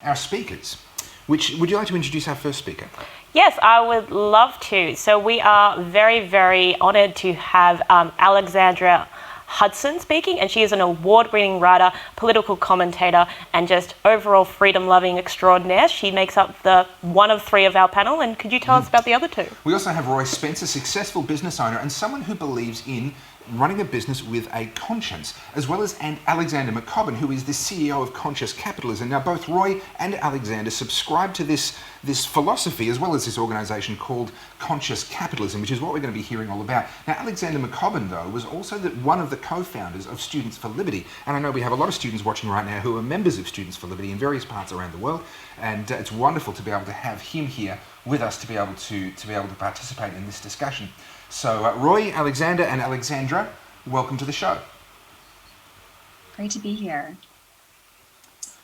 our speakers. Would you like to introduce our first speaker? Yes, I would love to. So we are very, very honoured to have Alexandra Hudson speaking, and she is an award-winning writer, political commentator, and just overall freedom-loving extraordinaire. She makes up one of three of our panel, and could you tell us about the other two? We also have Roy Spence, a successful business owner and someone who believes in running a business with a conscience, as well as Alexander McCobbin, who is the CEO of Conscious Capitalism. Now, both Roy and Alexander subscribe to this philosophy, as well as this organisation called Conscious Capitalism, which is what we're going to be hearing all about. Now, Alexander McCobbin, though, was also one of the co-founders of Students for Liberty, and I know we have a lot of students watching right now who are members of Students for Liberty in various parts around the world, and it's wonderful to be able to have him here with us to be able to participate in this discussion. So, Roy, Alexander, and Alexandra, welcome to the show. Great to be here.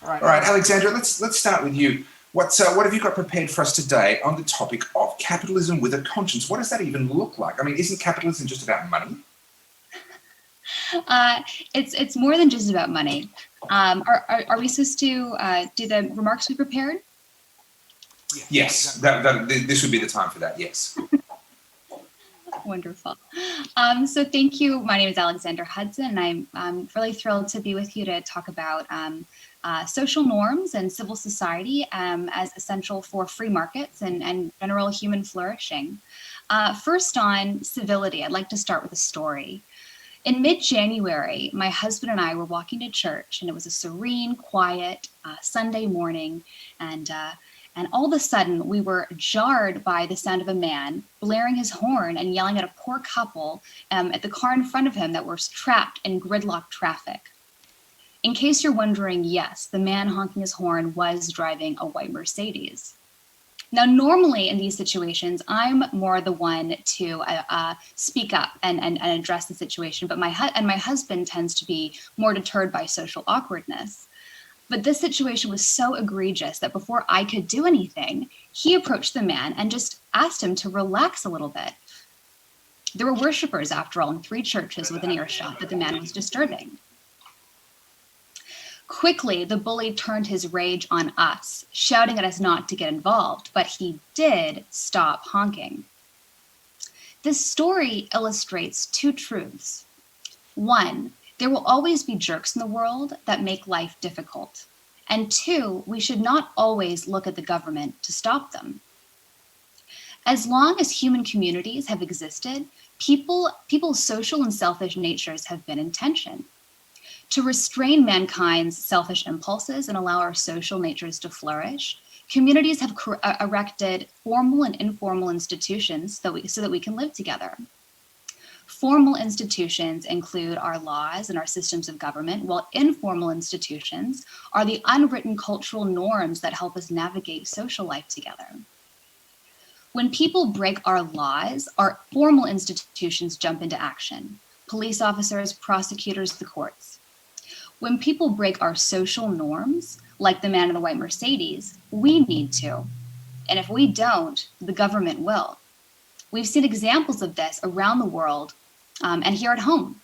All right, Alexandra, let's start with you. What have you got prepared for us today on the topic of capitalism with a conscience? What does that even look like? I mean, isn't capitalism just about money? It's more than just about money. Are we supposed to do the remarks we prepared? Yes, this would be the time for that, yes. Wonderful. So thank you. My name is Alexandra Hudson, and I'm really thrilled to be with you to talk about social norms and civil society as essential for free markets and general human flourishing. First, on civility, I'd like to start with a story. In mid-January, my husband and I were walking to church, and it was a serene, quiet Sunday morning, and all of a sudden, we were jarred by the sound of a man blaring his horn and yelling at a poor couple at the car in front of him that were trapped in gridlock traffic. In case you're wondering, yes, the man honking his horn was driving a white Mercedes. Now, normally in these situations, I'm more the one to speak up and address the situation, but my husband tends to be more deterred by social awkwardness. But this situation was so egregious that before I could do anything, he approached the man and just asked him to relax a little bit. There were worshipers, after all, in 3 churches within earshot that the man was disturbing. Quickly, the bully turned his rage on us, shouting at us not to get involved, but he did stop honking. This story illustrates 2 truths. 1, there will always be jerks in the world that make life difficult. And 2, we should not always look at the government to stop them. As long as human communities have existed, people's social and selfish natures have been in tension. To restrain mankind's selfish impulses and allow our social natures to flourish, communities have erected formal and informal institutions so that we can live together. Formal institutions include our laws and our systems of government, while informal institutions are the unwritten cultural norms that help us navigate social life together. When people break our laws, our formal institutions jump into action: police officers, prosecutors, the courts. When people break our social norms, like the man in the white Mercedes, we need to. And if we don't, the government will. We've seen examples of this around the world and here at home.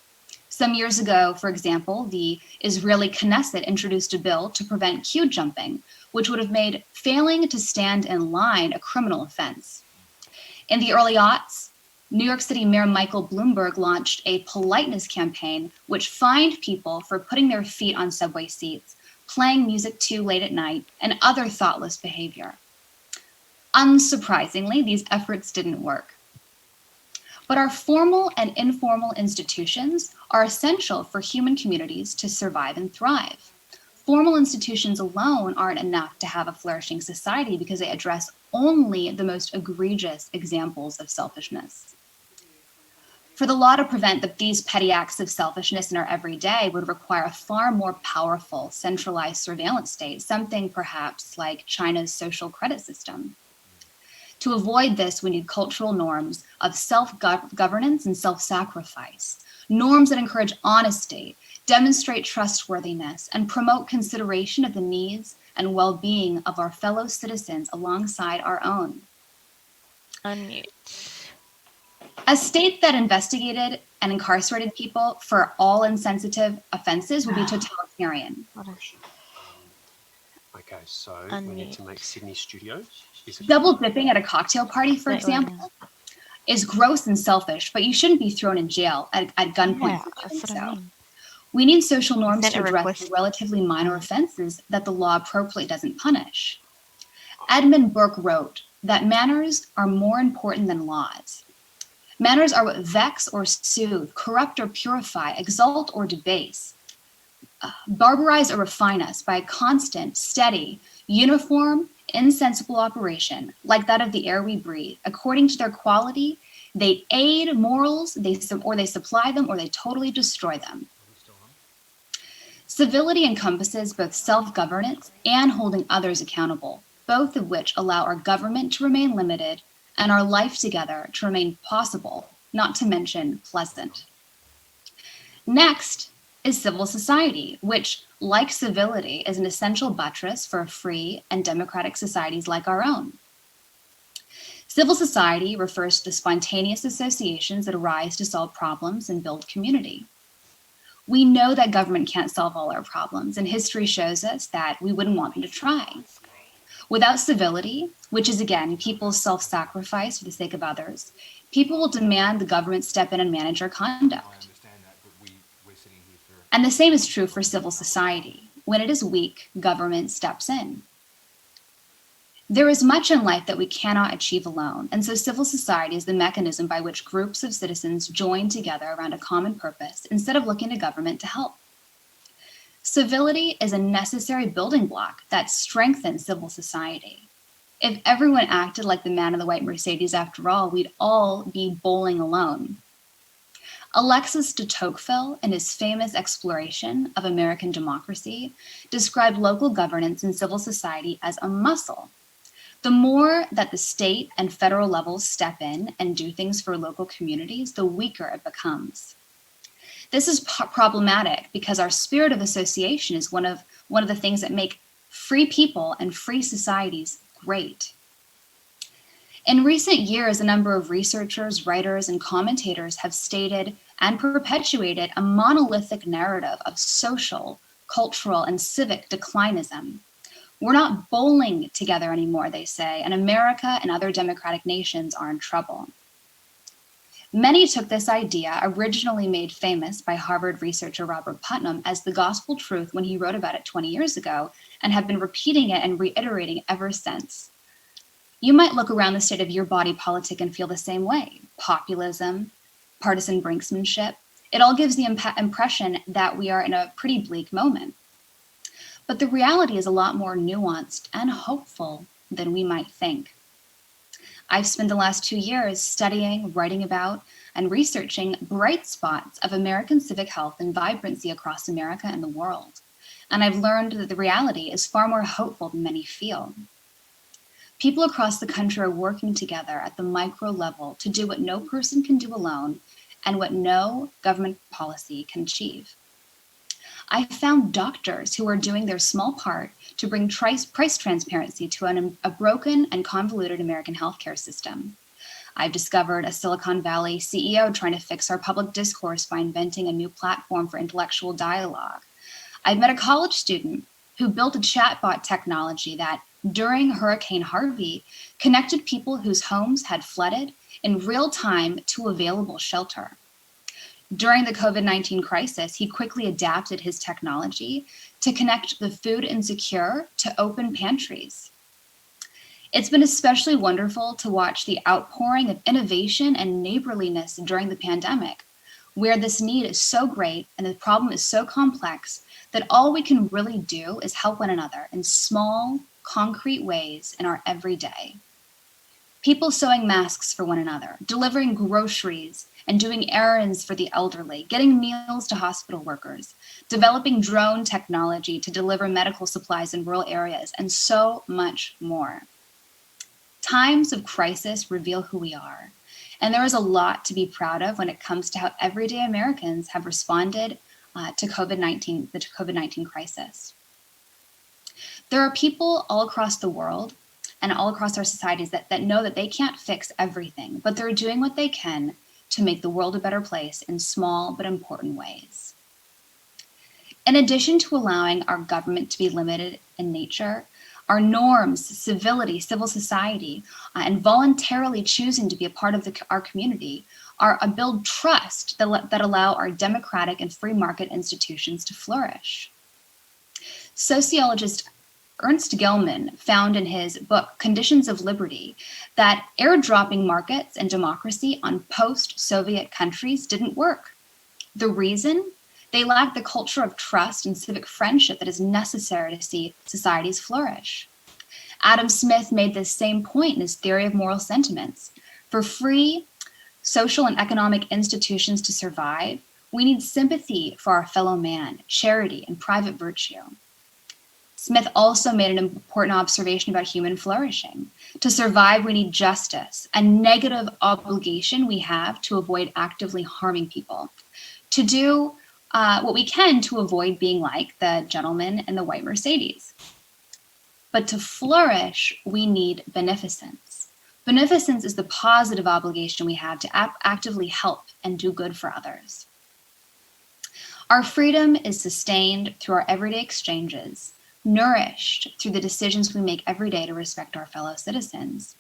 Some years ago, for example, the Israeli Knesset introduced a bill to prevent queue jumping, which would have made failing to stand in line a criminal offense. In the early aughts, New York City Mayor Michael Bloomberg launched a politeness campaign which fined people for putting their feet on subway seats, playing music too late at night, and other thoughtless behavior. Unsurprisingly, these efforts didn't work. But our formal and informal institutions are essential for human communities to survive and thrive. Formal institutions alone aren't enough to have a flourishing society because they address only the most egregious examples of selfishness. For the law to prevent these petty acts of selfishness in our everyday would require a far more powerful, centralized surveillance state, something perhaps like China's social credit system. To avoid this, we need cultural norms of self-governance and self-sacrifice, norms that encourage honesty, demonstrate trustworthiness, and promote consideration of the needs and well-being of our fellow citizens alongside our own. Unmute. A state that investigated and incarcerated people for all insensitive offenses would be totalitarian. Okay, so we need to make Sydney studio. Double dipping at a cocktail party, for example, is gross and selfish, but you shouldn't be thrown in jail at gunpoint for doing so. We need social norms to address the relatively minor offenses that the law appropriately doesn't punish. Edmund Burke wrote that manners are more important than laws. Manners are what vex or soothe, corrupt or purify, exalt or debase, barbarize or refine us by a constant, steady, uniform, insensible operation, like that of the air we breathe. According to their quality, they aid morals, or they supply them, or they totally destroy them. Civility encompasses both self-governance and holding others accountable, both of which allow our government to remain limited and our life together to remain possible, not to mention pleasant. Next is civil society, which, like civility, is an essential buttress for free and democratic societies like our own. Civil society refers to the spontaneous associations that arise to solve problems and build community. We know that government can't solve all our problems, and history shows us that we wouldn't want them to try. Without civility, which is again people's self-sacrifice for the sake of others, people will demand the government step in and manage our conduct. And the same is true for civil society. When it is weak, government steps in. There is much in life that we cannot achieve alone, and so civil society is the mechanism by which groups of citizens join together around a common purpose instead of looking to government to help. Civility is a necessary building block that strengthens civil society. If everyone acted like the man in the white Mercedes, after all, we'd all be bowling alone. Alexis de Tocqueville, in his famous exploration of American democracy, described local governance and civil society as a muscle. The more that the state and federal levels step in and do things for local communities, the weaker it becomes. This is problematic because our spirit of association is one of the things that make free people and free societies great. In recent years, a number of researchers, writers, and commentators have stated and perpetuated a monolithic narrative of social, cultural, and civic declinism. We're not bowling together anymore, they say, and America and other democratic nations are in trouble. Many took this idea, originally made famous by Harvard researcher Robert Putnam, as the gospel truth when he wrote about it 20 years ago, and have been repeating it and reiterating it ever since. You might look around the state of your body politic and feel the same way. Populism, partisan brinksmanship, it all gives the impression that we are in a pretty bleak moment. But the reality is a lot more nuanced and hopeful than we might think. I've spent the last 2 years studying, writing about, and researching bright spots of American civic health and vibrancy across America and the world. And I've learned that the reality is far more hopeful than many feel. People across the country are working together at the micro level to do what no person can do alone and what no government policy can achieve. I found doctors who are doing their small part to bring price transparency to a broken and convoluted American healthcare system. I've discovered a Silicon Valley CEO trying to fix our public discourse by inventing a new platform for intellectual dialogue. I've met a college student who built a chatbot technology that, during Hurricane Harvey, connected people whose homes had flooded in real time to available shelter. During the COVID-19 crisis, he quickly adapted his technology to connect the food insecure to open pantries. It's been especially wonderful to watch the outpouring of innovation and neighborliness during the pandemic, where this need is so great and the problem is so complex that all we can really do is help one another in small, concrete ways in our everyday. People sewing masks for one another, delivering groceries and doing errands for the elderly, getting meals to hospital workers, developing drone technology to deliver medical supplies in rural areas, and so much more. Times of crisis reveal who we are, and there is a lot to be proud of when it comes to how everyday Americans have responded to the COVID-19 crisis. There are people all across the world and all across our societies that know that they can't fix everything, but they're doing what they can to make the world a better place in small but important ways. In addition to allowing our government to be limited in nature, our norms, civility, civil society, and voluntarily choosing to be a part of our community build trust that allow our democratic and free market institutions to flourish. Sociologist Ernst Gellman found in his book, Conditions of Liberty, that airdropping markets and democracy on post-Soviet countries didn't work. The reason? They lacked the culture of trust and civic friendship that is necessary to see societies flourish. Adam Smith made this same point in his theory of moral sentiments. For free social and economic institutions to survive, we need sympathy for our fellow man, charity, and private virtue. Smith also made an important observation about human flourishing. To survive, we need justice, a negative obligation we have to avoid actively harming people, to do what we can to avoid being like the gentleman in the white Mercedes. But to flourish, we need beneficence. Beneficence is the positive obligation we have to actively help and do good for others. Our freedom is sustained through our everyday exchanges, nourished through the decisions we make every day to respect our fellow citizens.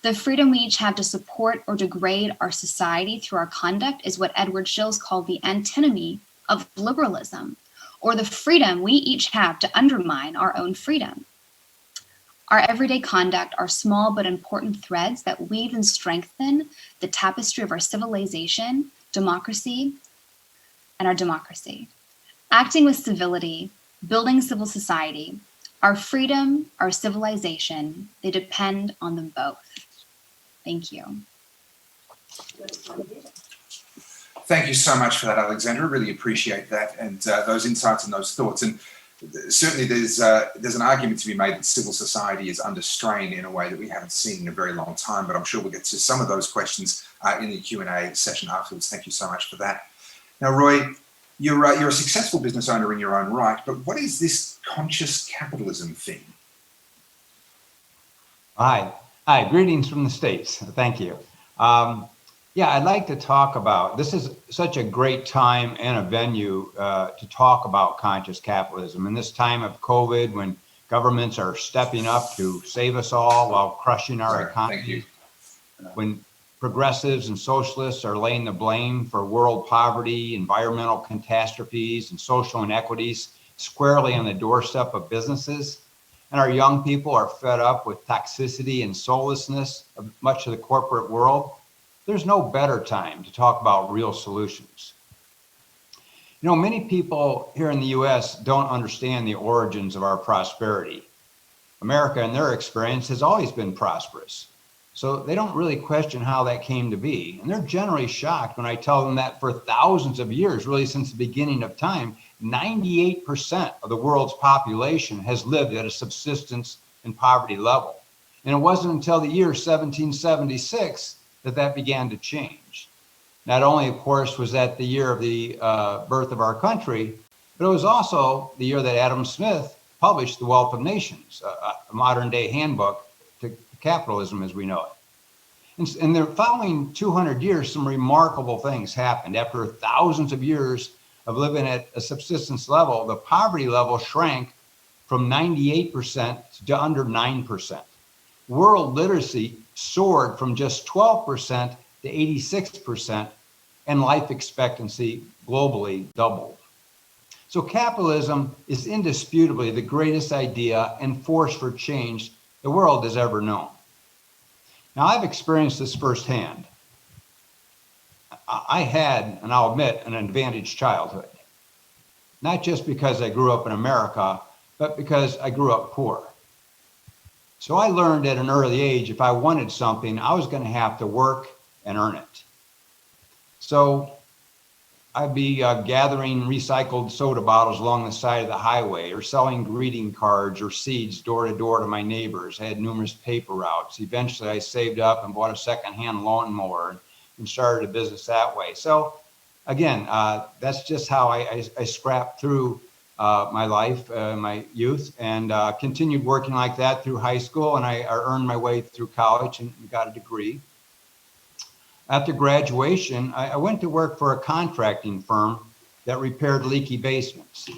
The freedom we each have to support or degrade our society through our conduct is what Edward Shills called the antinomy of liberalism, or the freedom we each have to undermine our own freedom. Our everyday conduct are small but important threads that weave and strengthen the tapestry of our civilization, democracy, and our democracy. Acting with civility, building civil society, our freedom, our civilization, they depend on them both. Thank you. Thank you so much for that, Alexandra. Really appreciate that and those insights and those thoughts. And certainly there's an argument to be made that civil society is under strain in a way that we haven't seen in a very long time, but I'm sure we'll get to some of those questions in the Q&A session afterwards. Thank you so much for that. Now, Roy, you're a successful business owner in your own right, but what is this conscious capitalism thing? Hi, greetings from the States. Thank you. Yeah, I'd like to talk about, this is such a great time and a venue to talk about conscious capitalism. In this time of COVID, when governments are stepping up to save us all while crushing our economy. Thank you. When progressives and socialists are laying the blame for world poverty, environmental catastrophes, and social inequities squarely on the doorstep of businesses. And our young people are fed up with toxicity and soullessness of much of the corporate world. There's no better time to talk about real solutions. You know, many people here in the US don't understand the origins of our prosperity. America, in their experience, has always been prosperous. So they don't really question how that came to be. And they're generally shocked when I tell them that for thousands of years, really since the beginning of time, 98% of the world's population has lived at a subsistence and poverty level. And it wasn't until the year 1776 that began to change. Not only, of course, was that the year of the birth of our country, but it was also the year that Adam Smith published The Wealth of Nations, a modern day handbook to capitalism as we know it. In the following 200 years, some remarkable things happened. After thousands of years of living at a subsistence level, the poverty level shrank from 98% to under 9%. World literacy soared from just 12% to 86%, and life expectancy globally doubled. So capitalism is indisputably the greatest idea and force for change the world has ever known. Now, I've experienced this firsthand. I had, and I'll admit, an advantaged childhood. Not just because I grew up in America, but because I grew up poor. So I learned at an early age, if I wanted something, I was going to have to work and earn it. So I'd be gathering recycled soda bottles along the side of the highway, or selling greeting cards or seeds door to door to my neighbors. I had numerous paper routes. Eventually I saved up and bought a secondhand lawnmower and started a business that way. So again, that's just how I scrapped through my life, my youth, and continued working like that through high school, and I earned my way through college and got a degree. After graduation, I went to work for a contracting firm that repaired leaky basements.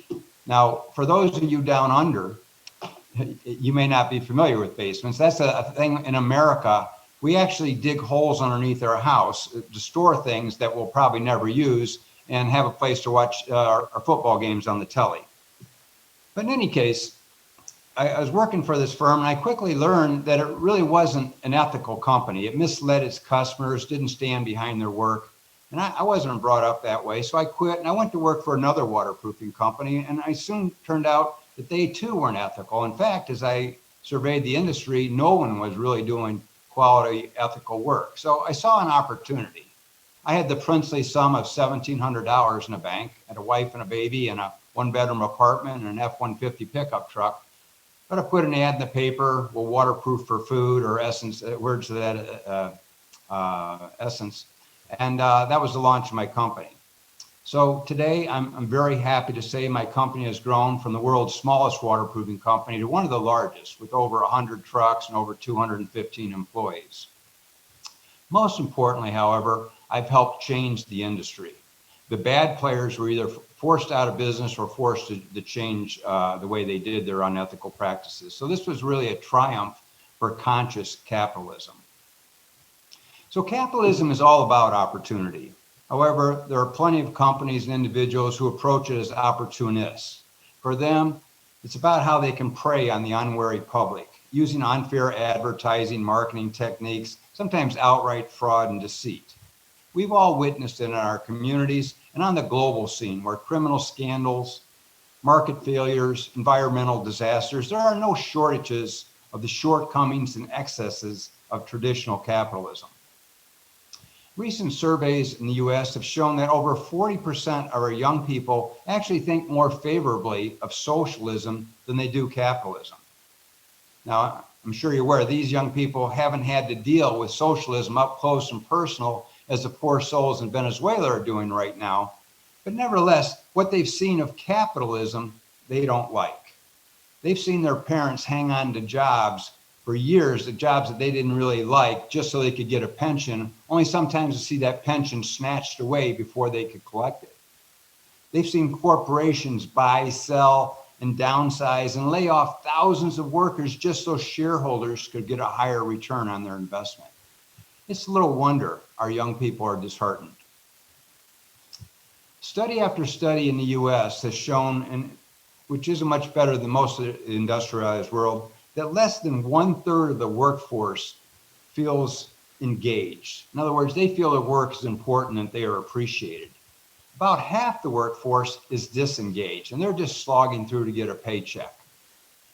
Now, for those of you down under you may not be familiar with basements. That's a thing in America. We actually dig holes underneath our house to store things that we'll probably never use and have a place to watch our football games on the telly. But in any case, I was working for this firm and I quickly learned that it really wasn't an ethical company. It misled its customers, didn't stand behind their work. And I wasn't brought up that way. So I quit and I went to work for another waterproofing company. And I soon turned out that they too weren't ethical. In fact, as I surveyed the industry, no one was really doing quality ethical work. So I saw an opportunity. I had the princely sum of $1,700 in the bank, had a wife and a baby and a one-bedroom apartment and an F-150 pickup truck. But I put an ad in the paper, well, waterproof for food or essence, words to that essence. And that was the launch of my company. So today I'm very happy to say my company has grown from the world's smallest waterproofing company to one of the largest with over 100 trucks and over 215 employees. Most importantly, however, I've helped change the industry. The bad players were either forced out of business or forced to change the way they did their unethical practices. So this was really a triumph for conscious capitalism. So capitalism is all about opportunity. However, there are plenty of companies and individuals who approach it as opportunists. For them, it's about how they can prey on the unwary public, using unfair advertising, marketing techniques, sometimes outright fraud and deceit. We've all witnessed it in our communities and on the global scene where criminal scandals, market failures, environmental disasters, there are no shortages of the shortcomings and excesses of traditional capitalism. Recent surveys in the US have shown that over 40% of our young people actually think more favorably of socialism than they do capitalism. Now, I'm sure you're aware these young people haven't had to deal with socialism up close and personal as the poor souls in Venezuela are doing right now. But nevertheless, what they've seen of capitalism, they don't like. They've seen their parents hang on to jobs for years, the jobs that they didn't really like, just so they could get a pension, only sometimes to see that pension snatched away before they could collect it. They've seen corporations buy, sell, and downsize and lay off thousands of workers just so shareholders could get a higher return on their investment. It's little wonder our young people are disheartened. Study after study in the US has shown, and which isn't much better than most of the industrialized world, that less than 1/3 of the workforce feels engaged. In other words, they feel their work is important and they are appreciated. About half the workforce is disengaged and they're just slogging through to get a paycheck,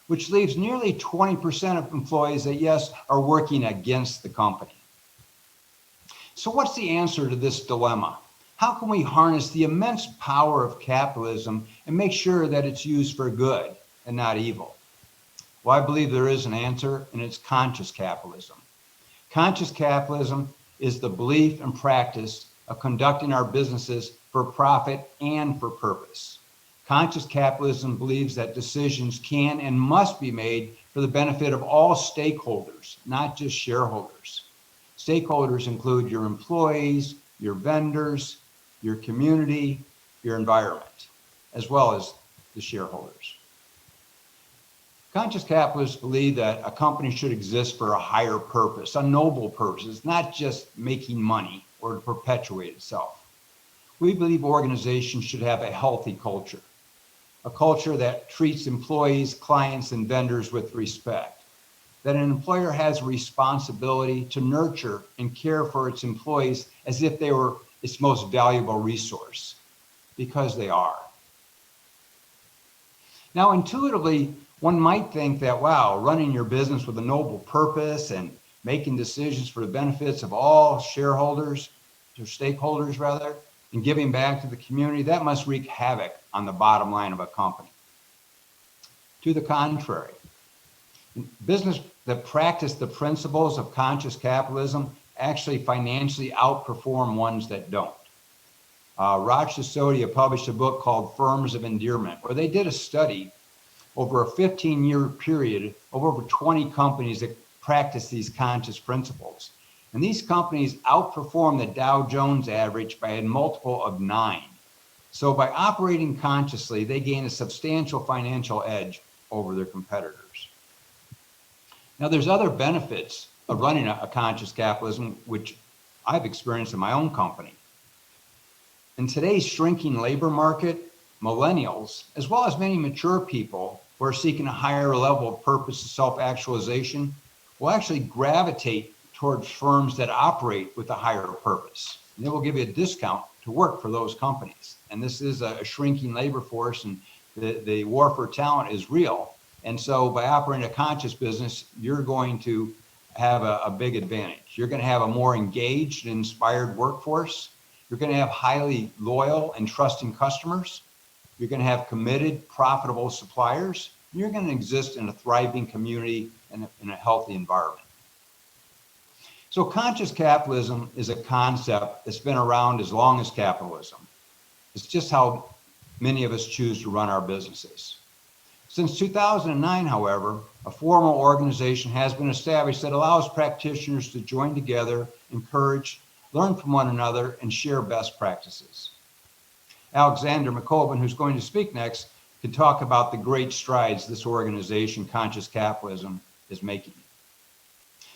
which leaves nearly 20% of employees that, yes, are working against the company. So what's the answer to this dilemma? How can we harness the immense power of capitalism and make sure that it's used for good and not evil? Well, I believe there is an answer, and it's conscious capitalism. Conscious capitalism is the belief and practice of conducting our businesses for profit and for purpose. Conscious capitalism believes that decisions can and must be made for the benefit of all stakeholders, not just shareholders. Stakeholders include your employees, your vendors, your community, your environment, as well as the shareholders. Conscious capitalists believe that a company should exist for a higher purpose, a noble purpose, not just making money or to perpetuate itself. We believe organizations should have a healthy culture, a culture that treats employees, clients, and vendors with respect, that an employer has a responsibility to nurture and care for its employees as if they were its most valuable resource, because they are. Now, intuitively, one might think that, wow, running your business with a noble purpose and making decisions for the benefits of all shareholders, or stakeholders rather, and giving back to the community, that must wreak havoc on the bottom line of a company. To the contrary, business that practice the principles of conscious capitalism actually financially outperform ones that don't. Raj Sisodia published a book called Firms of Endearment, where they did a study over a 15-year period of over 20 companies that practice these conscious principles. And these companies outperform the Dow Jones average by a multiple of 9. So by operating consciously, they gain a substantial financial edge over their competitors. Now, there's other benefits of running a conscious capitalism, which I've experienced in my own company. In today's shrinking labor market, millennials, as well as many mature people who are seeking a higher level of purpose and self-actualization, will actually gravitate towards firms that operate with a higher purpose. And they will give you a discount to work for those companies. And this is a shrinking labor force, and the war for talent is real. And so by operating a conscious business, you're going to have a big advantage. You're going to have a more engaged and inspired workforce. You're going to have highly loyal and trusting customers. You're going to have committed, profitable suppliers. And you're going to exist in a thriving community and in a healthy environment. So conscious capitalism is a concept that's been around as long as capitalism. It's just how many of us choose to run our businesses. Since 2009, however, a formal organization has been established that allows practitioners to join together, encourage, learn from one another, and share best practices. Alexander McColvin, who's going to speak next, can talk about the great strides this organization, Conscious Capitalism, is making.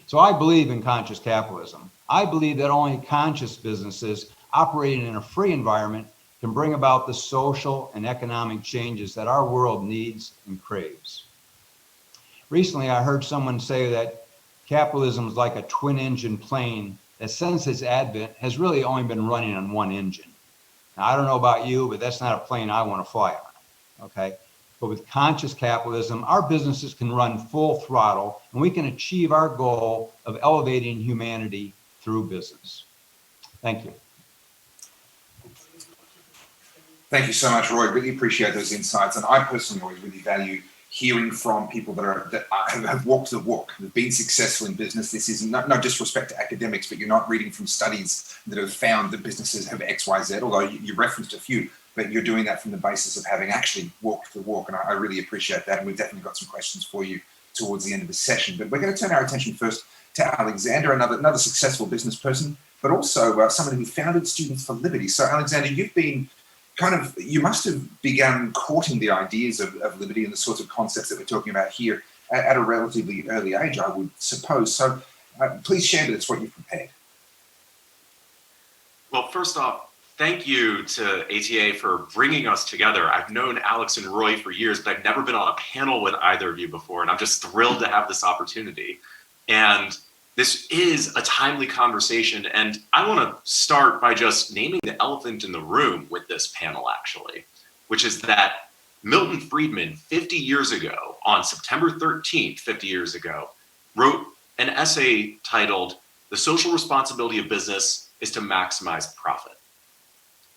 So I believe in conscious capitalism. I believe that only conscious businesses operating in a free environment can bring about the social and economic changes that our world needs and craves. Recently, I heard someone say that capitalism is like a twin-engine plane that since its advent has really only been running on one engine. Now, I don't know about you, but that's not a plane I want to fly on, okay? But with conscious capitalism, our businesses can run full throttle, and we can achieve our goal of elevating humanity through business. Thank you. Thank you so much, Roy. Really appreciate those insights. And I personally always really value hearing from people that have walked the walk, have been successful in business. This is no disrespect to academics, but you're not reading from studies that have found that businesses have X, Y, Z, although you referenced a few, but you're doing that from the basis of having actually walked the walk. And I really appreciate that. And we've definitely got some questions for you towards the end of the session. But we're going to turn our attention first to Alexander, another successful business person, but also someone who founded Students for Liberty. So Alexander, you've been you must have begun courting the ideas of liberty and the sorts of concepts that we're talking about here at a relatively early age, I would suppose. So please share with us what you've prepared. Well, first off, thank you to ATA for bringing us together. I've known Alex and Roy for years, but I've never been on a panel with either of you before, and I'm just thrilled to have this opportunity. And this is a timely conversation, and I want to start by just naming the elephant in the room with this panel, actually, which is that Milton Friedman, 50 years ago, on September 13th, 50 years ago, wrote an essay titled, "The Social Responsibility of Business is to Maximize Profit."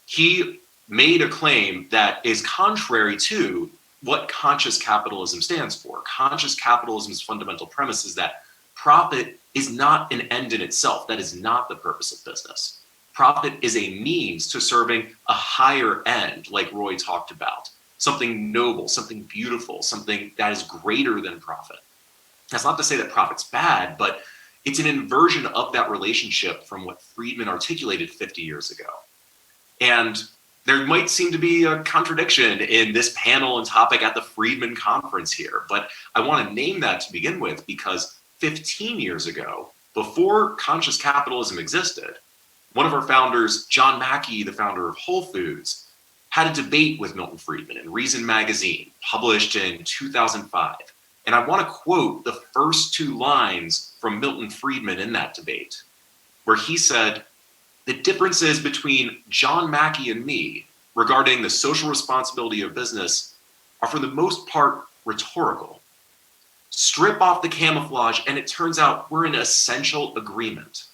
He made a claim that is contrary to what conscious capitalism stands for. Conscious capitalism's fundamental premise is that profit is not an end in itself. That is not the purpose of business. Profit is a means to serving a higher end, like Roy talked about, something noble, something beautiful, something that is greater than profit. That's not to say that profit's bad, but it's an inversion of that relationship from what Friedman articulated 50 years ago. And there might seem to be a contradiction in this panel and topic at the Friedman conference here, but I want to name that to begin with because 15 years ago, before conscious capitalism existed, one of our founders, John Mackey, the founder of Whole Foods, had a debate with Milton Friedman in Reason magazine, published in 2005. And I want to quote the first two lines from Milton Friedman in that debate, where he said, "The differences between John Mackey and me regarding the social responsibility of business are for the most part rhetorical. Strip off the camouflage and it turns out we're in essential agreement."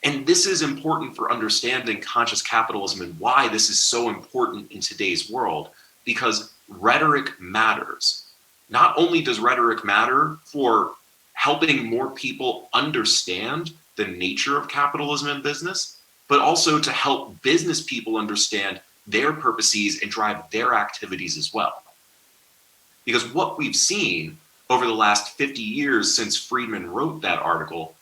And this is important for understanding conscious capitalism and why this is so important in today's world, because rhetoric matters. Not only does rhetoric matter for helping more people understand the nature of capitalism and business, but also to help business people understand their purposes and drive their activities as well. Because what we've seen over the last 50 years since Friedman wrote that article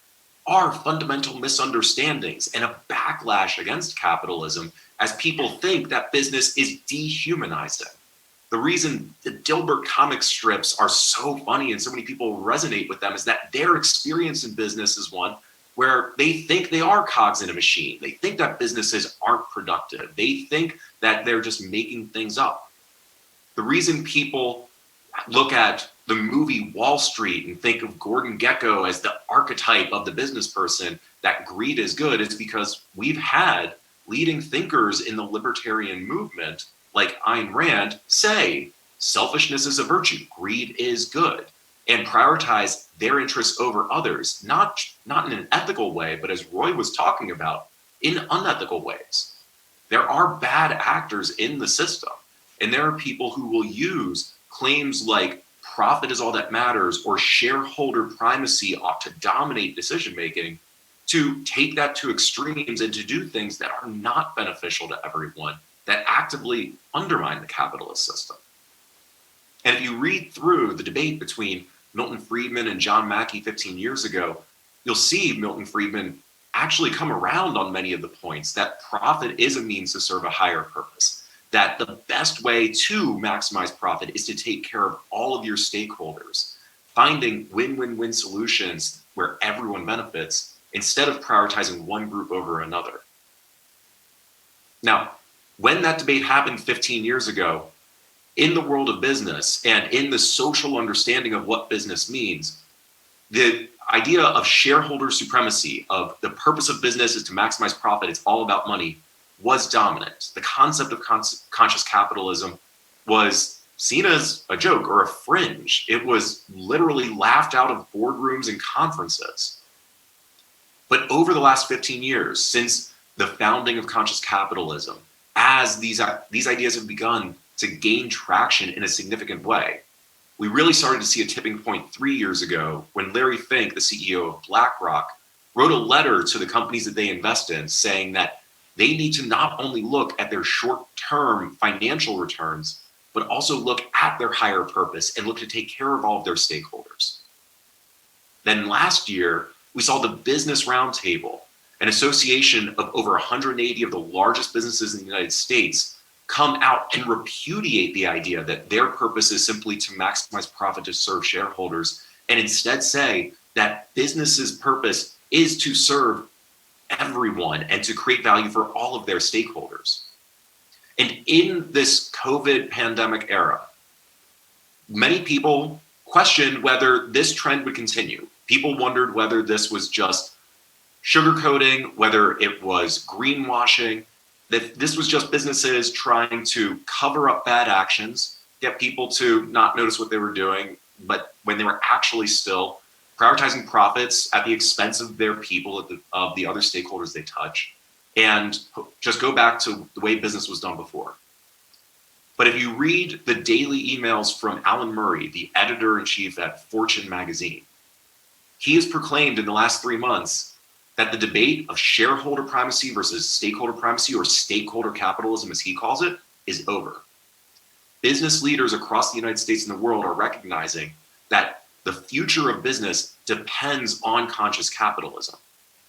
are fundamental misunderstandings and a backlash against capitalism as people think that business is dehumanizing. The reason the Dilbert comic strips are so funny and so many people resonate with them is that their experience in business is one where they think they are cogs in a machine. They think that businesses aren't productive. They think that they're just making things up. The reason people look at the movie Wall Street and think of Gordon Gekko as the archetype of the business person, that greed is good, is because we've had leading thinkers in the libertarian movement like Ayn Rand say selfishness is a virtue, greed is good, and prioritize their interests over others, not in an ethical way, but as Roy was talking about, in unethical ways. There are bad actors in the system, and there are people who will use claims like profit is all that matters or shareholder primacy ought to dominate decision-making to take that to extremes and to do things that are not beneficial to everyone, that actively undermine the capitalist system. And if you read through the debate between Milton Friedman and John Mackey 15 years ago, you'll see Milton Friedman actually come around on many of the points that profit is a means to serve a higher purpose, that the best way to maximize profit is to take care of all of your stakeholders, finding win-win-win solutions where everyone benefits instead of prioritizing one group over another. Now, when that debate happened 15 years ago, in the world of business and in the social understanding of what business means, the idea of shareholder supremacy, of the purpose of business is to maximize profit, it's all about money, was dominant. The concept of conscious capitalism was seen as a joke or a fringe. It was literally laughed out of boardrooms and conferences. But over the last 15 years, since the founding of conscious capitalism, as these ideas have begun to gain traction in a significant way, we really started to see a tipping point 3 years ago when Larry Fink, the CEO of BlackRock, wrote a letter to the companies that they invest in saying that they need to not only look at their short-term financial returns, but also look at their higher purpose and look to take care of all of their stakeholders. Then last year, we saw the Business Roundtable, an association of over 180 of the largest businesses in the United States, come out and repudiate the idea that their purpose is simply to maximize profit to serve shareholders, and instead say that business's purpose is to serve everyone and to create value for all of their stakeholders. And in this COVID pandemic era, many people questioned whether this trend would continue. People wondered whether this was just sugarcoating, whether it was greenwashing, that this was just businesses trying to cover up bad actions, get people to not notice what they were doing, but when they were actually still prioritizing profits at the expense of their people, of the other stakeholders they touch, and just go back to the way business was done before. But if you read the daily emails from Alan Murray, the editor-in-chief at Fortune magazine, he has proclaimed in the last 3 months that the debate of shareholder primacy versus stakeholder primacy, or stakeholder capitalism as he calls it, is over. Business leaders across the United States and the world are recognizing that the future of business depends on conscious capitalism,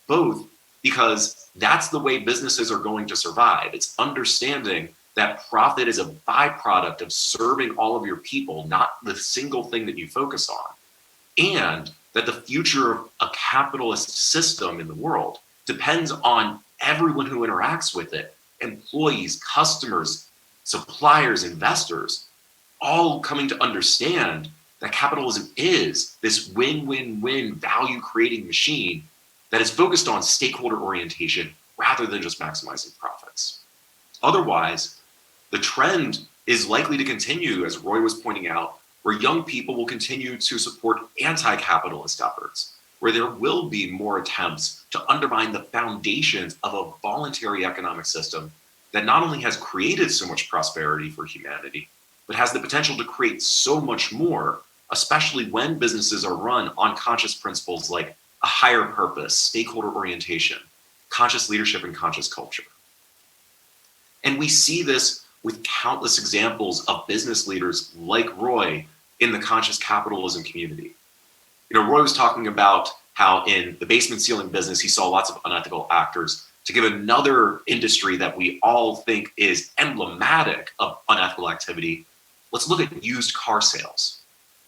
both because that's the way businesses are going to survive. It's understanding that profit is a byproduct of serving all of your people, not the single thing that you focus on, and that the future of a capitalist system in the world depends on everyone who interacts with it, employees, customers, suppliers, investors, all coming to understand that capitalism is this win-win-win value-creating machine that is focused on stakeholder orientation rather than just maximizing profits. Otherwise, the trend is likely to continue, as Roy was pointing out, where young people will continue to support anti-capitalist efforts, where there will be more attempts to undermine the foundations of a voluntary economic system that not only has created so much prosperity for humanity, but has the potential to create so much more, especially when businesses are run on conscious principles like a higher purpose, stakeholder orientation, conscious leadership, and conscious culture. And we see this with countless examples of business leaders like Roy in the conscious capitalism community. You know, Roy was talking about how in the basement ceiling business, he saw lots of unethical actors. To give another industry that we all think is emblematic of unethical activity, let's look at used car sales.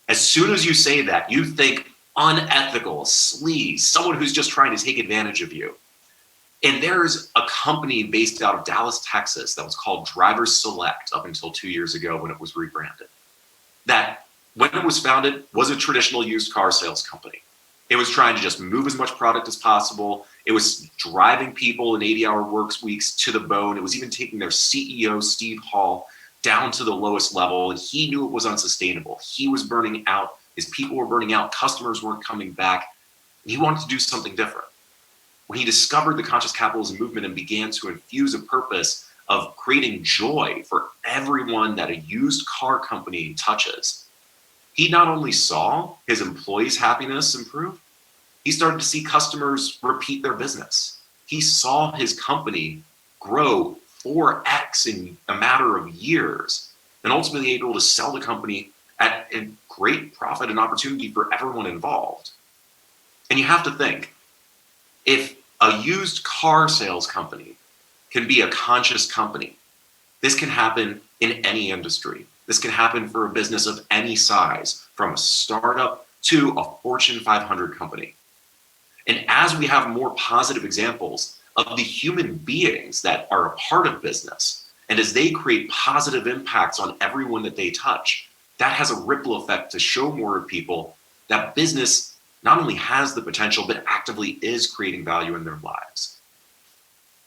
As soon as you say that, you think unethical, sleaze, someone who's just trying to take advantage of you. And there's a company based out of Dallas, Texas that was called Drivers Select up until 2 years ago when it was rebranded. That, when it was founded, was a traditional used car sales company. It was trying to just move as much product as possible. It was driving people in 80-hour work weeks to the bone. It was even taking their CEO, Steve Hall, down to the lowest level, and he knew it was unsustainable. He was burning out. His people were burning out. Customers weren't coming back. And he wanted to do something different. When he discovered the conscious capitalism movement and began to infuse a purpose of creating joy for everyone that a used car company touches, he not only saw his employees' happiness improve, he started to see customers repeat their business. He saw his company grow 4x in a matter of years, and ultimately able to sell the company at a great profit and opportunity for everyone involved. And you have to think, if a used car sales company can be a conscious company, this can happen in any industry. This can happen for a business of any size, from a startup to a Fortune 500 company. And as we have more positive examples of the human beings that are a part of business, and as they create positive impacts on everyone that they touch, that has a ripple effect to show more people that business not only has the potential, but actively is creating value in their lives.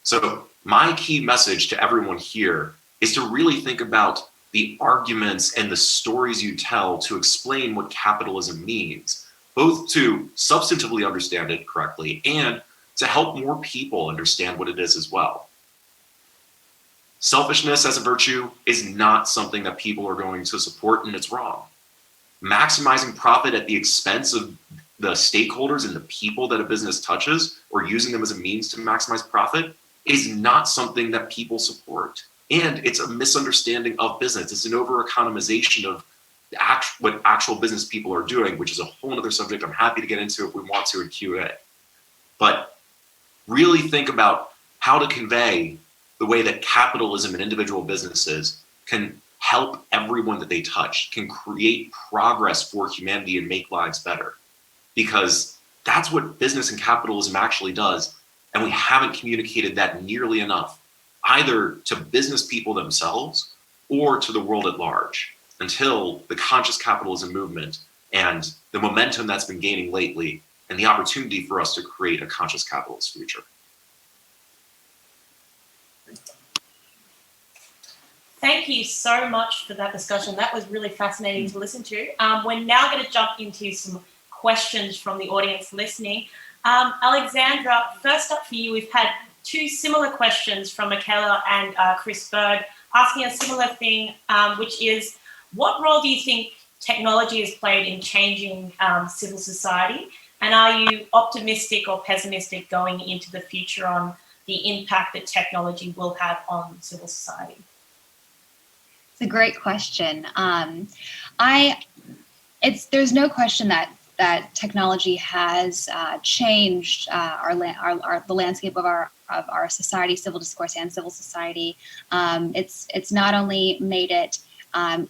So my key message to everyone here is to really think about the arguments and the stories you tell to explain what capitalism means, both to substantively understand it correctly and to help more people understand what it is as well. Selfishness as a virtue is not something that people are going to support, and it's wrong. Maximizing profit at the expense of the stakeholders and the people that a business touches, or using them as a means to maximize profit, is not something that people support. And it's a misunderstanding of business. It's an over-economization of what actual business people are doing, which is a whole other subject I'm happy to get into if we want to in Q&A. But really think about how to convey the way that capitalism and individual businesses can help everyone that they touch, can create progress for humanity and make lives better. Because that's what business and capitalism actually does. And we haven't communicated that nearly enough, either to business people themselves or to the world at large, until the conscious capitalism movement and the momentum that's been gaining lately and the opportunity for us to create a conscious capitalist future. Thank you so much for that discussion. That was really fascinating to listen to. We're now going to jump into some questions from the audience listening. Alexandra, first up for you, we've had two similar questions from Michaela and Chris Bird asking a similar thing, which is, what role do you think technology has played in changing civil society? And are you optimistic or pessimistic going into the future on the impact that technology will have on civil society? It's a great question. There's no question that technology has changed the landscape of our society, civil discourse and civil society. It's not only made it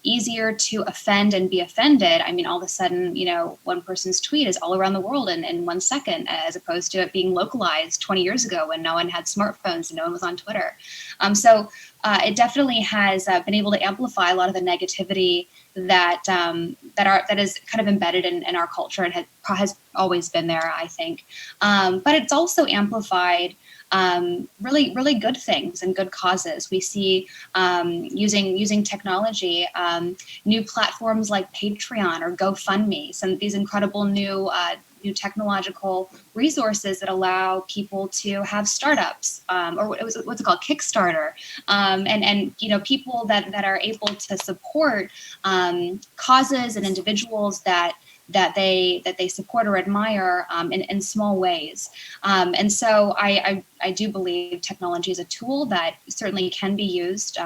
easier to offend and be offended. I mean, all of a sudden, one person's tweet is all around the world in 1 second, as opposed to it being localized 20 years ago when no one had smartphones and no one was on Twitter. So it definitely has been able to amplify a lot of the negativity that is kind of embedded in our culture and has always been there, I think. But it's also amplified really, really good things and good causes. We see using technology, new platforms like Patreon or GoFundMe, some of these incredible new technological resources that allow people to have startups, or what's it called, Kickstarter, and people that are able to support causes and individuals that they support or admire in small ways. And so I do believe technology is a tool that certainly can be used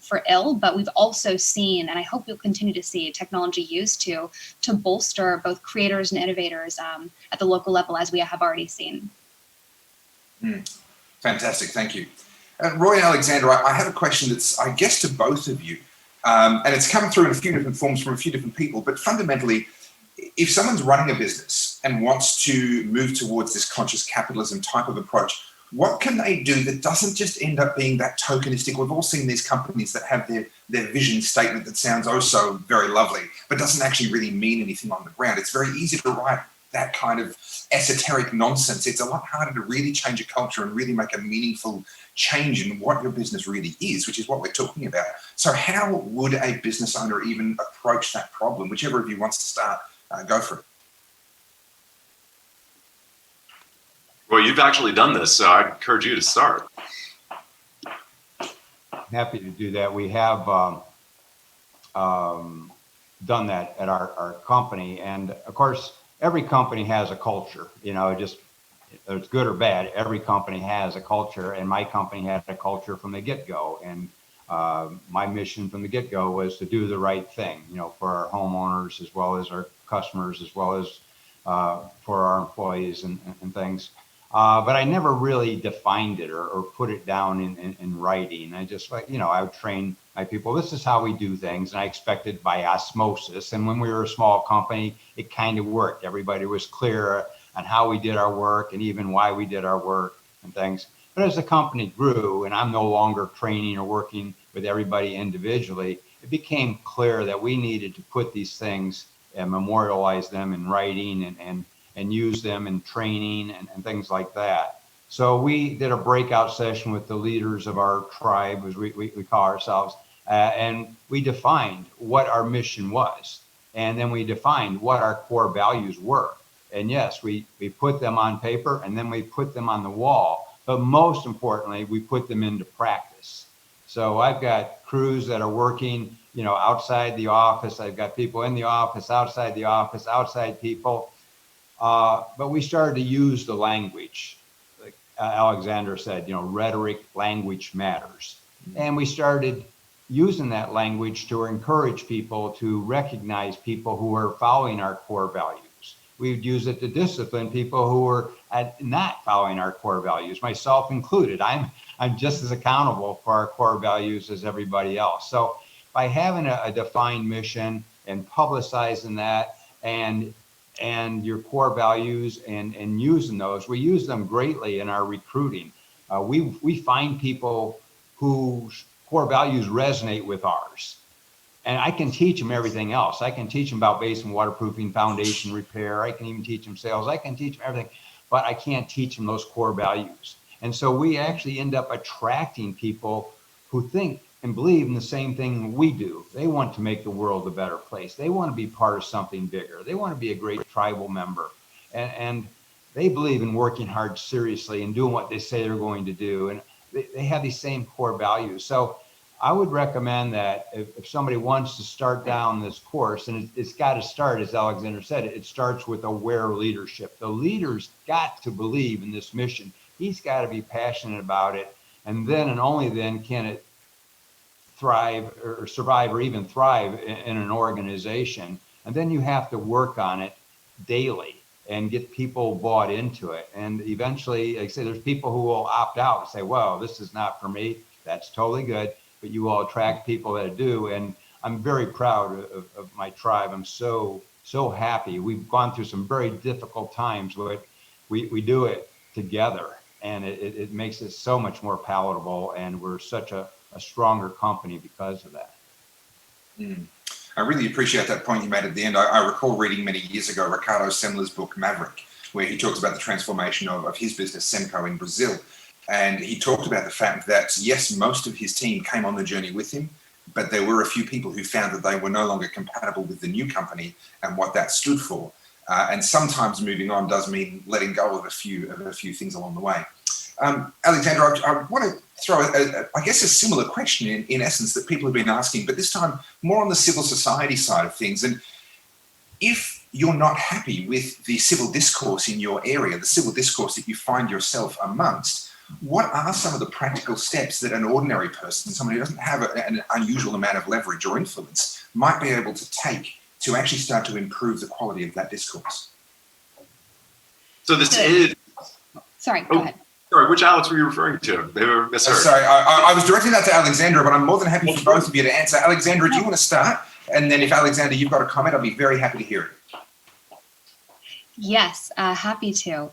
for ill, but we've also seen, and I hope we'll continue to see, technology used to bolster both creators and innovators at the local level, as we have already seen. Fantastic, thank you. Roy and Alexandra, I have a question that's, I guess, to both of you. And it's come through in a few different forms from a few different people. But fundamentally, if someone's running a business and wants to move towards this conscious capitalism type of approach, what can they do that doesn't just end up being that tokenistic? We've all seen these companies that have their vision statement that sounds oh so very lovely, but doesn't actually really mean anything on the ground. It's very easy to write that kind of esoteric nonsense. It's a lot harder to really change a culture and really make a meaningful change in what your business really is, which is what we're talking about. So how would a business owner even approach that problem? Whichever of you wants to start, go for it. Well, you've actually done this, so I encourage you to start. Happy to do that. We have done that at our company. And of course, every company has a culture, just it's good or bad. Every company has a culture, and my company had a culture from the get-go. And my mission from the get-go was to do the right thing, for our homeowners, as well as our customers, as well as for our employees and things. But I never really defined it or put it down in writing. I just, I would train my people. This is how we do things. And I expected by osmosis. And when we were a small company, it kind of worked. Everybody was clear on how we did our work and even why we did our work and things. But as the company grew and I'm no longer training or working with everybody individually, it became clear that we needed to put these things and memorialize them in writing and use them in training and things like that. So we did a breakout session with the leaders of our tribe, as we call ourselves, and we defined what our mission was. And then we defined what our core values were. And yes, we put them on paper and then we put them on the wall. But most importantly, we put them into practice. So I've got crews that are working, outside the office. I've got people in the office, outside the office, outside people. But we started to use the language, like Alexander said, rhetoric, language matters. And we started using that language to encourage people to recognize people who are following our core values. We would use it to discipline people who are not following our core values, myself included. I'm just as accountable for our core values as everybody else. So by having a defined mission and publicizing that and your core values and using those, we use them greatly in our recruiting. We find people whose core values resonate with ours. And I can teach them everything else. I can teach them about base and waterproofing, foundation repair. I can even teach them sales. I can teach them everything, but I can't teach them those core values. And so we actually end up attracting people who think and believe in the same thing we do. They want to make the world a better place. They want to be part of something bigger. They want to be a great tribal member. And they believe in working hard seriously and doing what they say they're going to do. And they have these same core values. So I would recommend that if somebody wants to start down this course, and it's got to start, as Alexander said, it starts with aware leadership. The leader's got to believe in this mission. He's got to be passionate about it. And then and only then can it thrive or survive or even thrive in an organization. And then you have to work on it daily and get people bought into it. And eventually, like I say, there's people who will opt out and say, well, this is not for me. That's totally good. But you will attract people that do. And I'm very proud of my tribe. I'm so happy. We've gone through some very difficult times, but we do it together. And it makes it so much more palatable. And we're such a stronger company because of that. I really appreciate that point you made at the end. I recall reading many years ago Ricardo Semler's book, Maverick, where he talks about the transformation of his business, Semco, in Brazil. And he talked about the fact that, yes, most of his team came on the journey with him, but there were a few people who found that they were no longer compatible with the new company and what that stood for. And sometimes moving on does mean letting go of a few things along the way. Alexander, I want to throw, I guess, a similar question in essence that people have been asking, but this time more on the civil society side of things. And if you're not happy with the civil discourse in your area, the civil discourse that you find yourself amongst, what are some of the practical steps that an ordinary person, someone who doesn't have an unusual amount of leverage or influence, might be able to take to actually start to improve the quality of that discourse? So this is... Sorry, go ahead. Sorry, which Alex were you referring to? They were misheard. Sorry, I was directing that to Alexandra, but I'm more than happy for both of you to answer. Alexandra, do you want to start? And then if Alexander, you've got a comment, I'll be very happy to hear it. Yes, happy to.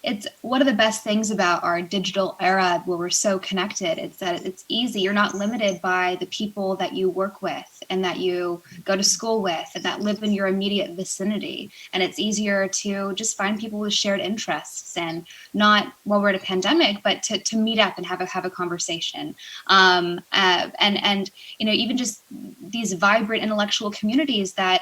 It's one of the best things about our digital era where we're so connected. It's that it's easy. You're not limited by the people that you work with and that you go to school with and that live in your immediate vicinity. And it's easier to just find people with shared interests and not while we're in a pandemic, but to meet up and have a conversation. And even just these vibrant intellectual communities that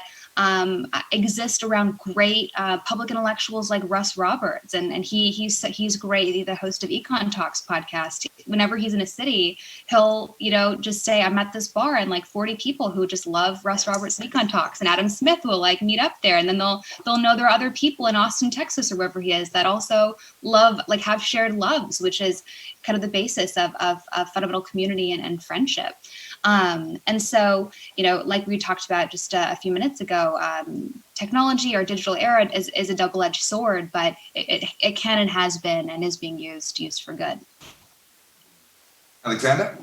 exist around great public intellectuals like Russ Roberts, and he's great. The host of Econ Talks podcast. Whenever he's in a city, he'll just say, "I'm at this bar," and like 40 people who just love Russ Roberts and Econ Talks, and Adam Smith will like meet up there, and then they'll know there are other people in Austin, Texas, or wherever he is that also have shared loves, which is kind of the basis of fundamental community and friendship. And so, like we talked about just a few minutes ago, technology or digital era is a double-edged sword, but it can and has been and is being used for good. Alexander?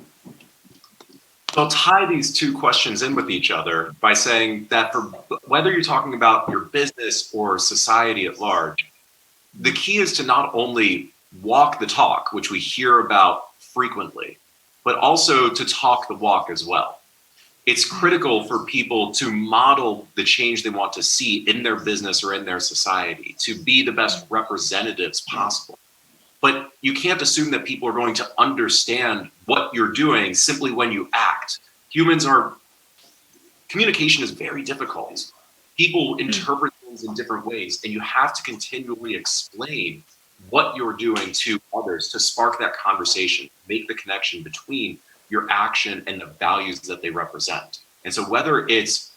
I'll tie these two questions in with each other by saying that for whether you're talking about your business or society at large, the key is to not only walk the talk, which we hear about frequently, but also to talk the walk as well. It's critical for people to model the change they want to see in their business or in their society, to be the best representatives possible. But you can't assume that people are going to understand what you're doing simply when you act. Communication is very difficult. People interpret things in different ways, and you have to continually explain what you're doing to others to spark that conversation, make the connection between your action and the values that they represent. And so whether it's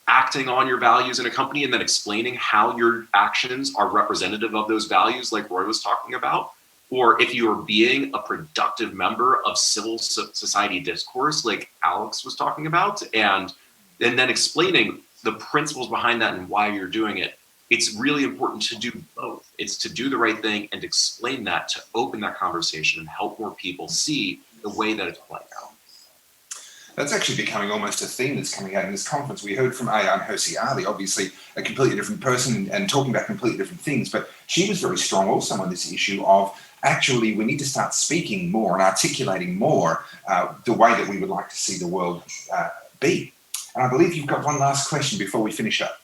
acting on your values in a company and then explaining how your actions are representative of those values, like Roy was talking about, or if you are being a productive member of civil society discourse, like Alex was talking about, and then explaining the principles behind that and why you're doing it, it's really important to do both. It's to do the right thing and explain that, to open that conversation and help more people see the way that it's playing out. That's actually becoming almost a theme that's coming out in this conference. We heard from Ayaan Hirsi Ali, obviously a completely different person and talking about completely different things, but she was very strong also on this issue of actually we need to start speaking more and articulating more the way that we would like to see the world be. And I believe you've got one last question before we finish up.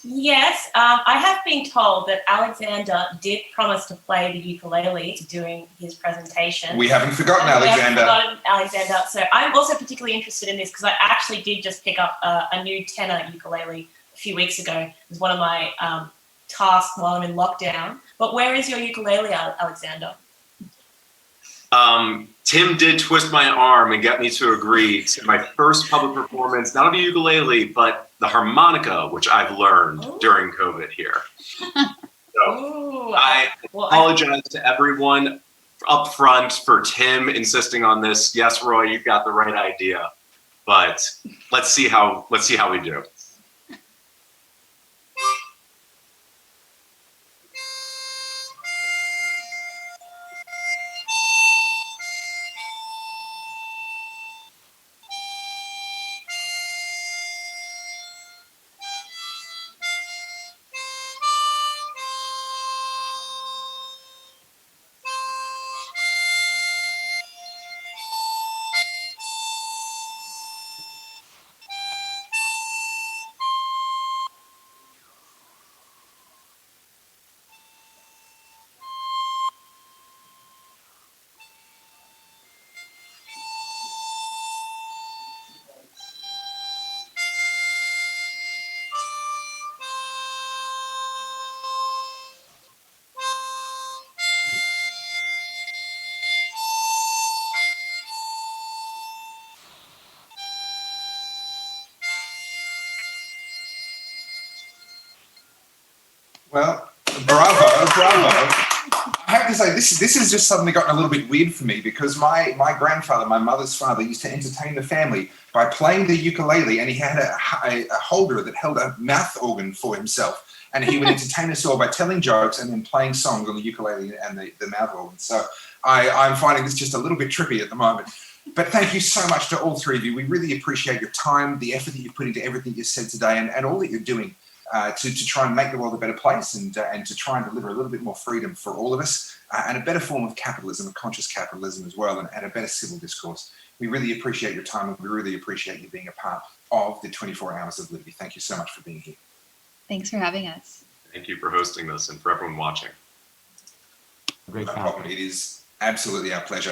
Yes, I have been told that Alexander did promise to play the ukulele during his presentation. We haven't forgotten Alexander. We haven't forgotten Alexander. So I'm also particularly interested in this because I actually did just pick up a new tenor ukulele a few weeks ago. It was one of my tasks while I'm in lockdown. But where is your ukulele, Alexander? Tim did twist my arm and get me to agree to my first public performance, not of the ukulele, but the harmonica, which I've learned during COVID here. So I apologize to everyone up front for Tim insisting on this. Yes, Roy, you've got the right idea, but let's see how we do. Well, bravo. I have to say, this has just suddenly gotten a little bit weird for me because my grandfather, my mother's father, used to entertain the family by playing the ukulele, and he had a holder that held a mouth organ for himself. and he would entertain us all by telling jokes and then playing songs on the ukulele and the mouth organ. So I'm finding this just a little bit trippy at the moment. But thank you so much to all three of you. We really appreciate your time, the effort that you've put into everything you've said today, and all that you're doing to try and make the world a better place and to try and deliver a little bit more freedom for all of us and a better form of capitalism, a conscious capitalism as well, and a better civil discourse. We really appreciate your time, and we really appreciate you being a part of the 24 Hours of Liberty. Thank you so much for being here. Thanks for having us. Thank you for hosting this and for everyone watching. Great No problem. It is absolutely our pleasure.